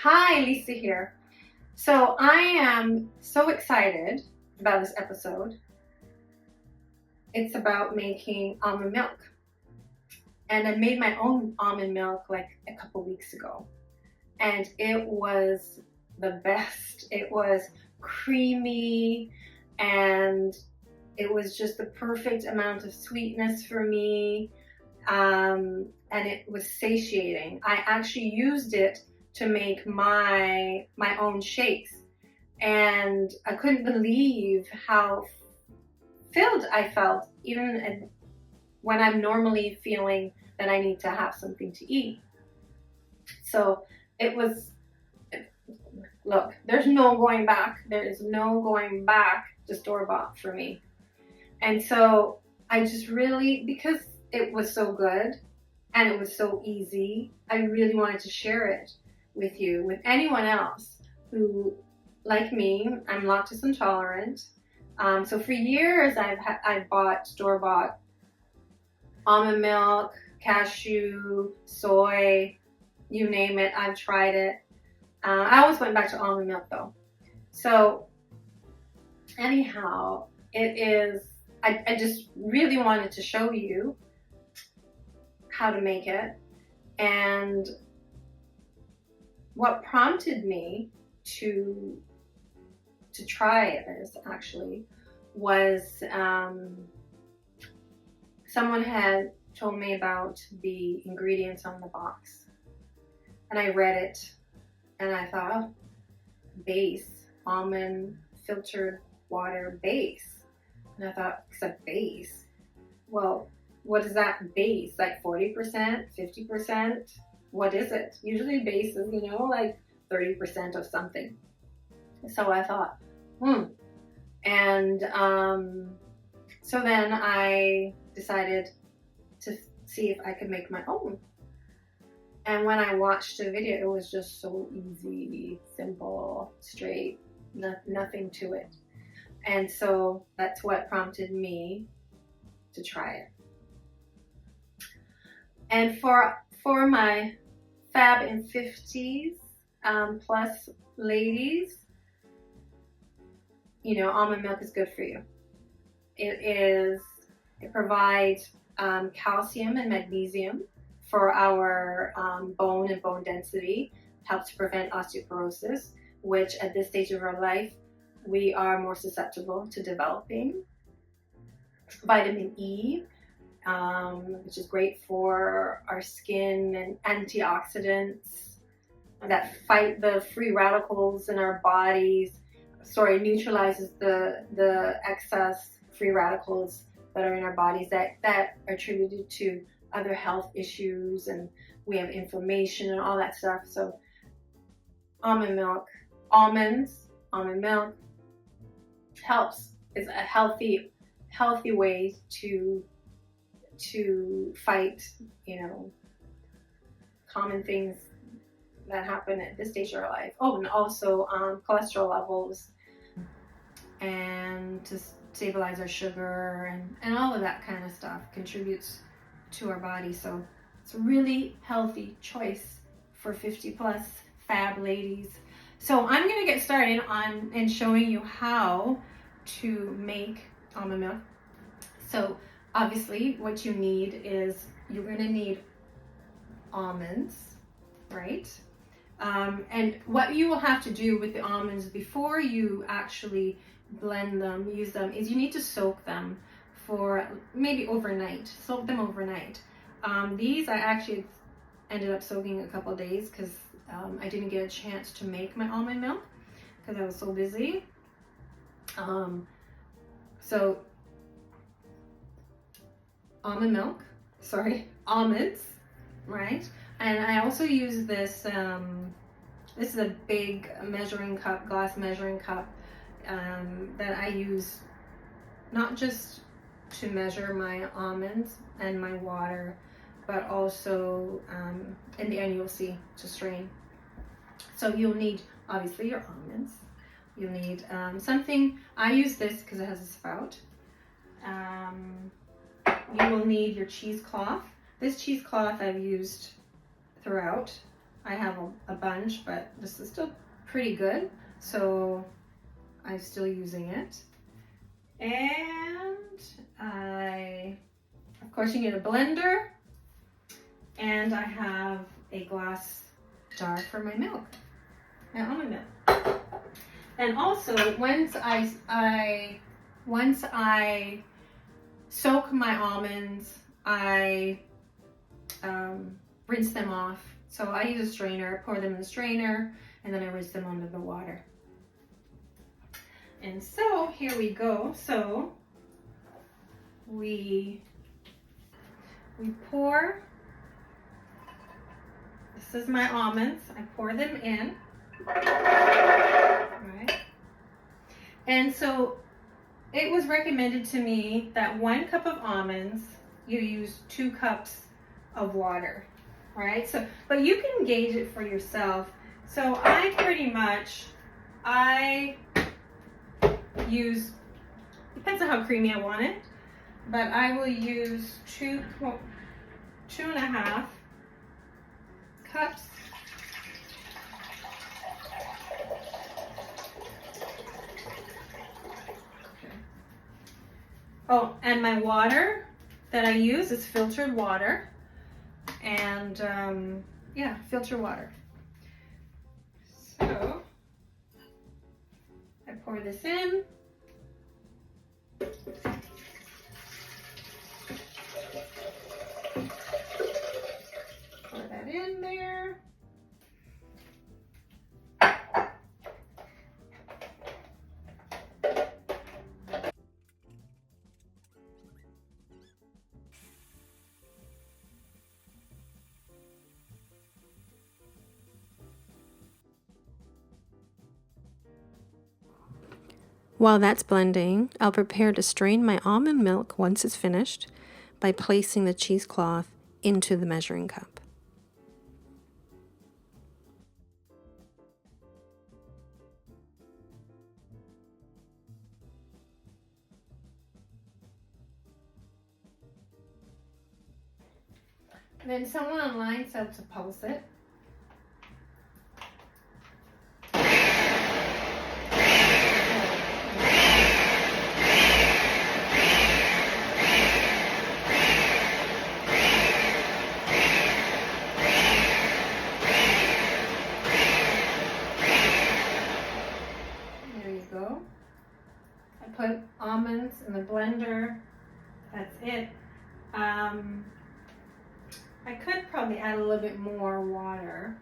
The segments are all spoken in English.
Hi, Lisa here. So I am so excited about this episode. It's about making almond milk. And I made my own almond milk like a couple weeks ago. And it was the best. It was creamy and it was just the perfect amount of sweetness for me. And it was satiating. I actually used it to make my own shakes, and I couldn't believe how filled I felt, even when I'm normally feeling that I need to have something to eat. So it was, look, there's no going back. There is no going back to store-bought for me. And so I just really, because it was so good and it was so easy, I really wanted to share it with you, with anyone else who, like me, I'm lactose intolerant. So for years I've bought store-bought almond milk, cashew, soy, you name it, I've tried it. I always went back to almond milk though. So anyhow, it is, I just really wanted to show you how to make it. And what prompted me to try this actually was someone had told me about the ingredients on the box, and I read it and I thought, oh, base, almond filtered water base. And I thought, except base, well, what is that base? Like 40%, 50%? What is it? Usually base is, like 30% of something. So I thought, And so then I decided to see if I could make my own. And when I watched the video, it was just so easy, simple, straight, nothing to it. And so that's what prompted me to try it. And for my fab and 50s plus ladies, almond milk is good for you. It provides calcium and magnesium for our bone and bone density, helps prevent osteoporosis, which at this stage of our life, we are more susceptible to developing. Vitamin E, which is great for our skin, and antioxidants that fight the free radicals in our bodies. Neutralizes the excess free radicals that are in our bodies that are attributed to other health issues, and we have inflammation and all that stuff. So almond milk helps. It's a healthy way to fight, common things that happen at this stage of our life. Oh, and also cholesterol levels, and to stabilize our sugar, and all of that kind of stuff contributes to our body. So it's a really healthy choice for 50 plus fab ladies. So I'm going to get started on showing you how to make almond milk. So obviously what you need is, you're going to need almonds, right? And what you will have to do with the almonds before you actually blend them, use them, is you need to soak them for maybe overnight. Soak them overnight. These I actually ended up soaking a couple days because I didn't get a chance to make my almond milk because I was so busy. So almonds, right? And I also use this, this is a big measuring cup, glass measuring cup, that I use not just to measure my almonds and my water, but also in the end you'll see to strain. So you'll need obviously your almonds. You'll need something, I use this because it has a spout. You will need your cheesecloth. This cheesecloth I've used throughout I have a bunch, but this is still pretty good, so I'm still using it. And of course, you need a blender, and I have a glass jar for my milk, my almond milk. And also, once I soak my almonds, I rinse them off. So I use a strainer, pour them in the strainer, and then I rinse them under the water. And so here we go. So we pour, this is my almonds, I pour them in, right? And so it was recommended to me that 1 cup of almonds, you use 2 cups of water, right? So, but you can gauge it for yourself. So I pretty much, I use, depends on how creamy I want it, but I will use 2.5 cups. Okay. Oh, and my water that I use is filtered water, and yeah, filtered water. So I pour this in. Pour that in there. While that's blending, I'll prepare to strain my almond milk once it's finished by placing the cheesecloth into the measuring cup. And then someone online said to pulse it. There you go. I put almonds in the blender. That's it. I could probably add a little bit more water,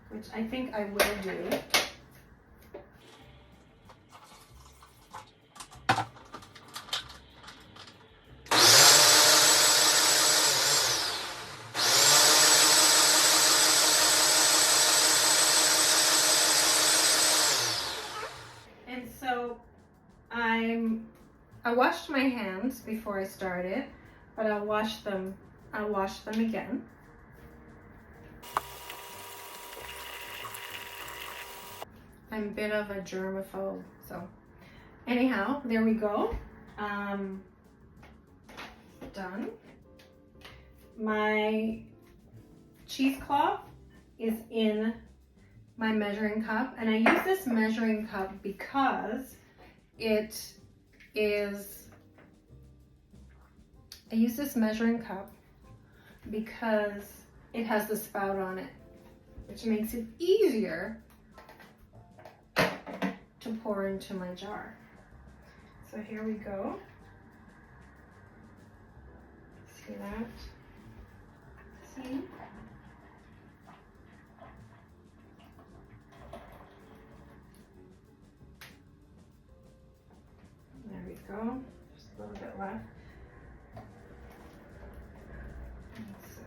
which I think I will do. And so I washed my hands before I started, but I'll wash them again. I'm a bit of a germaphobe, so anyhow, there we go. Done. My cheesecloth is in my measuring cup, and I use this measuring cup because I use this measuring cup because it has the spout on it, which makes it easier to pour into my jar. So here we go. See that? See? There we go. Just a little bit left. So,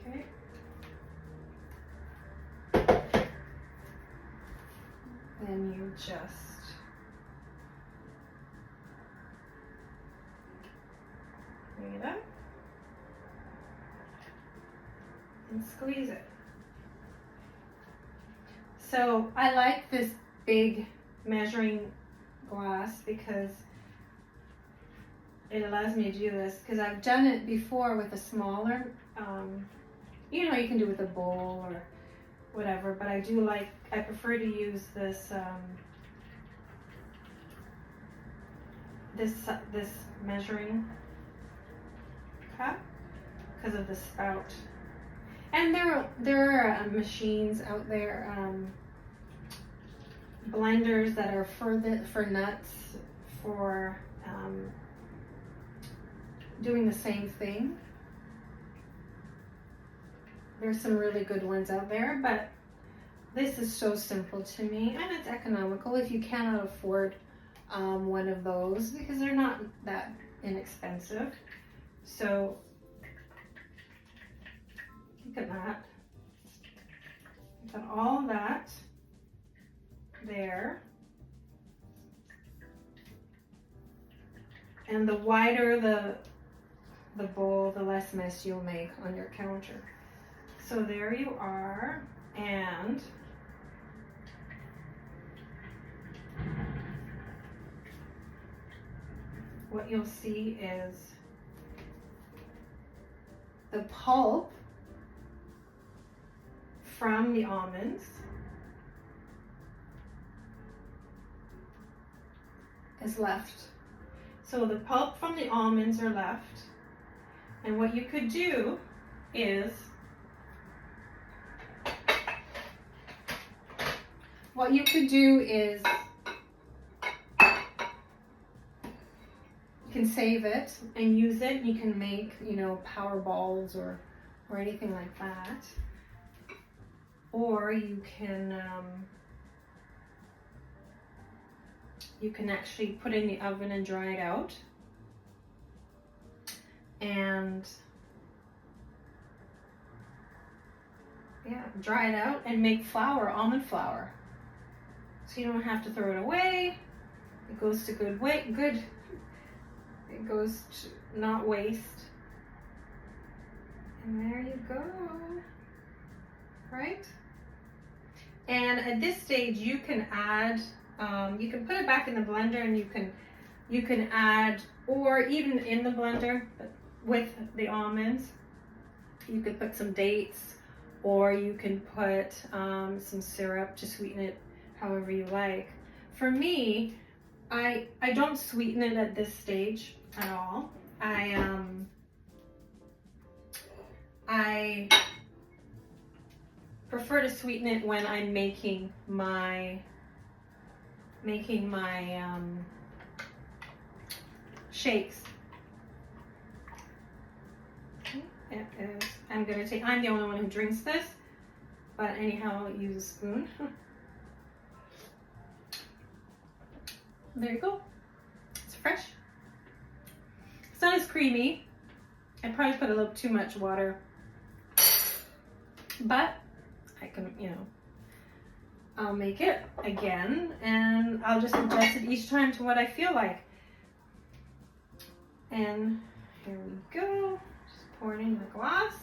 okay. Then you just bring it up and squeeze it. So I like this big measuring glass because it allows me to do this, because I've done it before with a smaller You know, you can do it with a bowl or whatever, but I prefer to use this this measuring cup because of the spout. And there are machines out there, blenders that are for nuts, for doing the same thing. There's some really good ones out there, but this is so simple to me, and it's economical if you cannot afford one of those, because they're not that inexpensive. So look at that. Got all that there. And the wider the bowl, the less mess you'll make on your counter. So there you are, and what you'll see is the pulp from the almonds is left. So the pulp from the almonds are left, and what you could do is you can save it and use it. You can make, you know, power balls or anything like that. Or you can actually put it in the oven and dry it out. And yeah, dry it out and make flour, almond flour. So you don't have to throw it away. It goes to it goes to not waste. And there you go. Right? And at this stage you can add, you can put it back in the blender, and you can add, or even in the blender with the almonds, you could put some dates, or you can put some syrup to sweeten it however you like. For me, I don't sweeten it at this stage at all. I prefer to sweeten it when I'm making my shakes. It is. I'm the only one who drinks this, but anyhow, I'll use a spoon. There you go. It's fresh. It's not as creamy. I probably put a little too much water, but I can, you know, I'll make it again, and I'll just adjust it each time to what I feel like. And here we go. Just pour it in the glass.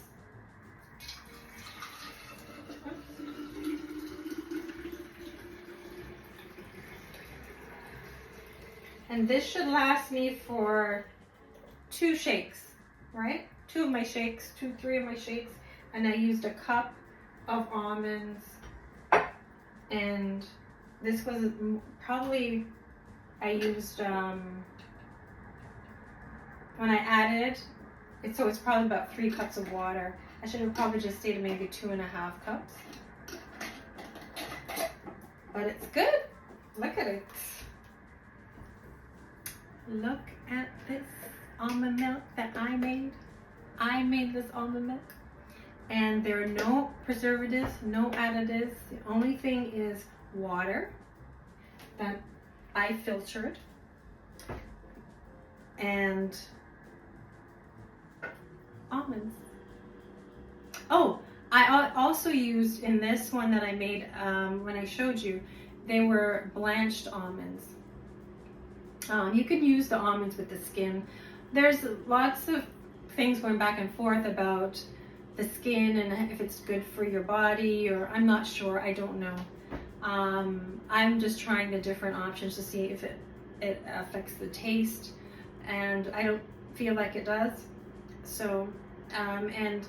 And this should last me for 2 shakes, right? 3 of my shakes. And I used a cup of almonds. And this was probably, I used, when I added, so it's probably about 3 cups of water. I should have probably just stayed at maybe 2.5 cups. But it's good. Look at it. Look at this almond milk that I made. I made this almond milk. And there are no preservatives, no additives. The only thing is water that I filtered. And almonds. Oh, I also used in this one that I made when I showed you, they were blanched almonds. You can use the almonds with the skin. There's lots of things going back and forth about the skin and if it's good for your body, or I'm not sure, I don't know. I'm just trying the different options to see if it affects the taste, and I don't feel like it does. So, and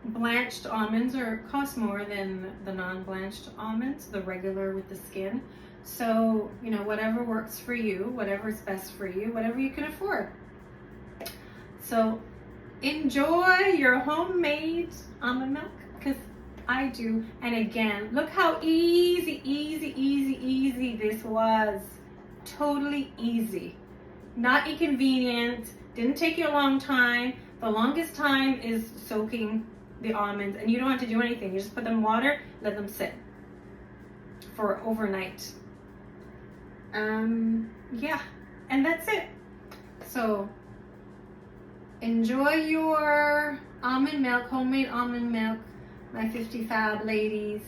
blanched almonds cost more than the non-blanched almonds, the regular with the skin. So, you know, whatever works for you, whatever's best for you, whatever you can afford. So enjoy your homemade almond milk, because I do. And again, look how easy this was. Totally easy. Not inconvenient. Didn't take you a long time. The longest time is soaking the almonds, and you don't have to do anything. You just put them in water, let them sit for overnight. Yeah, and that's it. So enjoy your almond milk, homemade almond milk, my 50 Fab ladies.